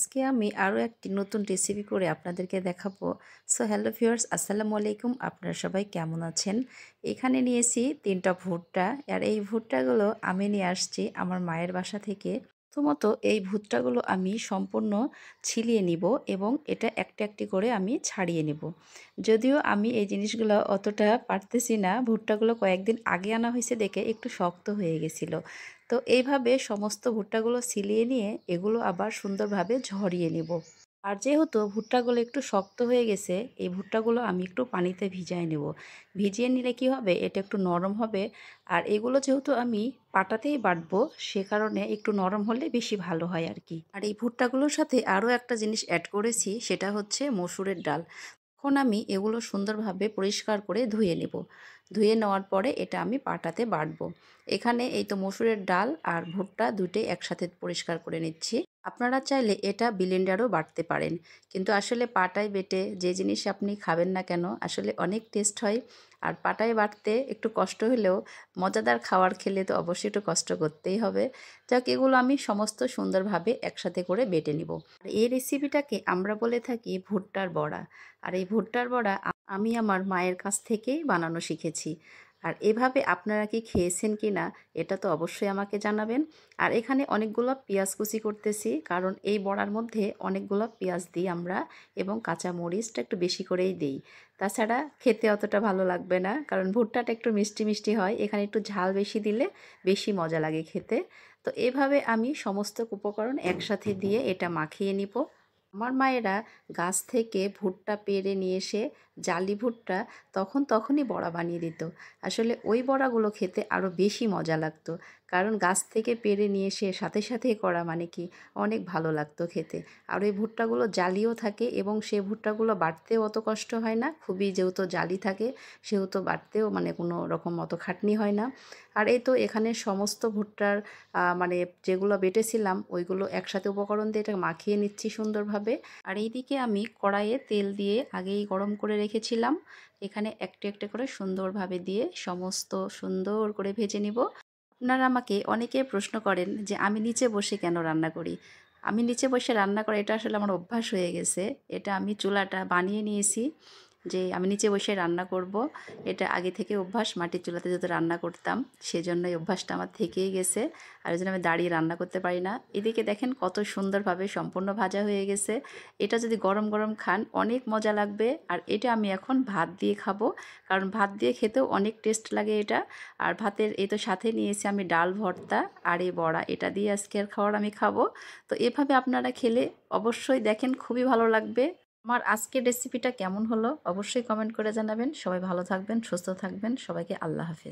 আজকে আমি আরও একটি নতুন রেসিপি করে আপনাদেরকে দেখাবো। সো হ্যালো ভিউয়ার্স, আসসালামু আলাইকুম। আপনারা সবাই কেমন আছেন? এখানে নিয়েছি ৩টা ভুট্টা। আর এই ভুট্টাগুলো আমি নিয়ে আসছি আমার মায়ের বাসা থেকে। প্রথমত এই ভুট্টাগুলো আমি সম্পূর্ণ ছিলিয়ে নিব এবং এটা একটা একটি করে আমি ছাড়িয়ে নেব। যদিও আমি এই জিনিসগুলো অতটা পারতেছি না, ভুট্টাগুলো কয়েকদিন আগে আনা হয়েছে দেখে একটু শক্ত হয়ে গেছিলো। তো এইভাবে সমস্ত ভুট্টাগুলো ছিলিয়ে নিয়ে এগুলো আবার সুন্দরভাবে ঝরিয়ে নেব। আর যেহেতু ভুট্টাগুলো একটু শক্ত হয়ে গেছে, এই ভুট্টাগুলো আমি একটু পানিতে ভিজিয়ে নেব। ভিজিয়ে নিলে কি হবে, এটা একটু নরম হবে। আর এগুলো যেহেতু আমি পাটাতেই বাটবো, সে কারণে একটু নরম হলে বেশি ভালো হয় আর কি। আর এই ভুট্টাগুলোর সাথে আরও একটা জিনিস অ্যাড করেছি, সেটা হচ্ছে মসুরের ডাল। এখন আমি এগুলো সুন্দরভাবে পরিষ্কার করে ধুয়ে নেব। ধুয়ে নেওয়ার পরে এটা আমি পাটাতে বাটবো। এখানে এই তো মসুরের ডাল আর ভুট্টা দুটোই একসাথে পরিষ্কার করে নিচ্ছি। আপনারা চাইলে এটা ব্লেন্ডারও বাটতে পারেন, কিন্তু আসলে পাটায় বেটে যে জিনিস আপনি খাবেন না কেন আসলে অনেক টেস্ট হয়। আর পাটায় বাটতে একটু কষ্ট হলেও মজাদার খাবার খেলে তো অবশ্যই একটু কষ্ট করতেই হবে। যাক, এগুলো আমি সমস্ত সুন্দরভাবে একসাথে করে বেটে নিব। আর এই রেসিপিটাকে আমরা বলে থাকি ভুট্টার বড়া। আর এই ভুট্টার বড়া আমি আমার মায়ের কাছ থেকেই বানানো শিখেছি। আর এভাবে আপনারা কি খেয়েছেন কি না, এটা তো অবশ্যই আমাকে জানাবেন। আর এখানে অনেকগুলো পেঁয়াজ কুচি করতেছি, কারণ এই বড়ার মধ্যে অনেকগুলো পেঁয়াজ দিই আমরা, এবং কাঁচা মরিচটা একটু বেশি করেই দিই। তাছাড়া খেতে অতটা ভালো লাগবে না, কারণ ভুট্টাটা একটু মিষ্টি মিষ্টি হয়, এখানে একটু ঝাল বেশি দিলে বেশি মজা লাগে খেতে। তো এভাবে আমি সমস্ত উপকরণ একসাথে দিয়ে এটা মাখিয়ে নিব। আমার মায়েরা গাছ থেকে ভুট্টা পেড়ে নিয়ে এসে জালি ভুট্টা তখনই বড়া বানিয়ে দিত। আসলে ওই বড়াগুলো খেতে আরও বেশি মজা লাগতো, কারণ গাছ থেকে পেড়ে নিয়ে এসে সাথে সাথেই করা মানে কি অনেক ভালো লাগতো খেতে। আর ওই ভুট্টাগুলো জালিও থাকে এবং সে ভুট্টাগুলো বাটতেও অত কষ্ট হয় না, খুবই যেহেতু জালি থাকে সেহেতু বাটতেও মানে কোনো রকম অত খাটনি হয় না। আর এই তো এখানে সমস্ত ভুট্টার মানে যেগুলো বেটেছিলাম ওইগুলো একসাথে উপকরণ দিয়ে এটা মাখিয়ে নিচ্ছি সুন্দরভাবে। আর এইদিকে আমি কড়াইয়ে তেল দিয়ে আগেই গরম করে রেখেছিলাম। এখানে একটা একটা করে সুন্দরভাবে দিয়ে সমস্ত সুন্দর করে ভেজে নিব। আপনারা আমাকে অনেকে প্রশ্ন করেন যে আমি নিচে বসে কেন রান্না করি। আমি নিচে বসে রান্না করা এটা আসলে আমার অভ্যাস হয়ে গেছে। এটা আমি চুলাটা বানিয়ে নিয়েছি যে আমি নিচে বসে রান্না করব। এটা আগে থেকে অভ্যাস, মাটির চুলাতে যত রান্না করতাম সেজন্য এই অভ্যাসটা আমার থেকেই গেছে। আর ওই জন্য আমি দাঁড়িয়ে রান্না করতে পারি না। এদিকে দেখেন কত সুন্দরভাবে সম্পূর্ণ ভাজা হয়ে গেছে। এটা যদি গরম গরম খান অনেক মজা লাগবে। আর এটা আমি এখন ভাত দিয়ে খাবো, কারণ ভাত দিয়ে খেতেও অনেক টেস্ট লাগে এটা। আর ভাতের এই তো সাথে নিয়েছি আমি ডাল ভর্তা আর এই বড়া, এটা দিয়ে আজকের খাবার আমি খাবো। তো এভাবে আপনারা খেলে অবশ্যই দেখেন খুবই ভালো লাগবে। আমার আজকের রেসিপিটা কেমন হলো অবশ্যই কমেন্ট করে জানাবেন। সবাই ভালো থাকবেন, সুস্থ থাকবেন। সবাইকে আল্লাহ হাফেজ।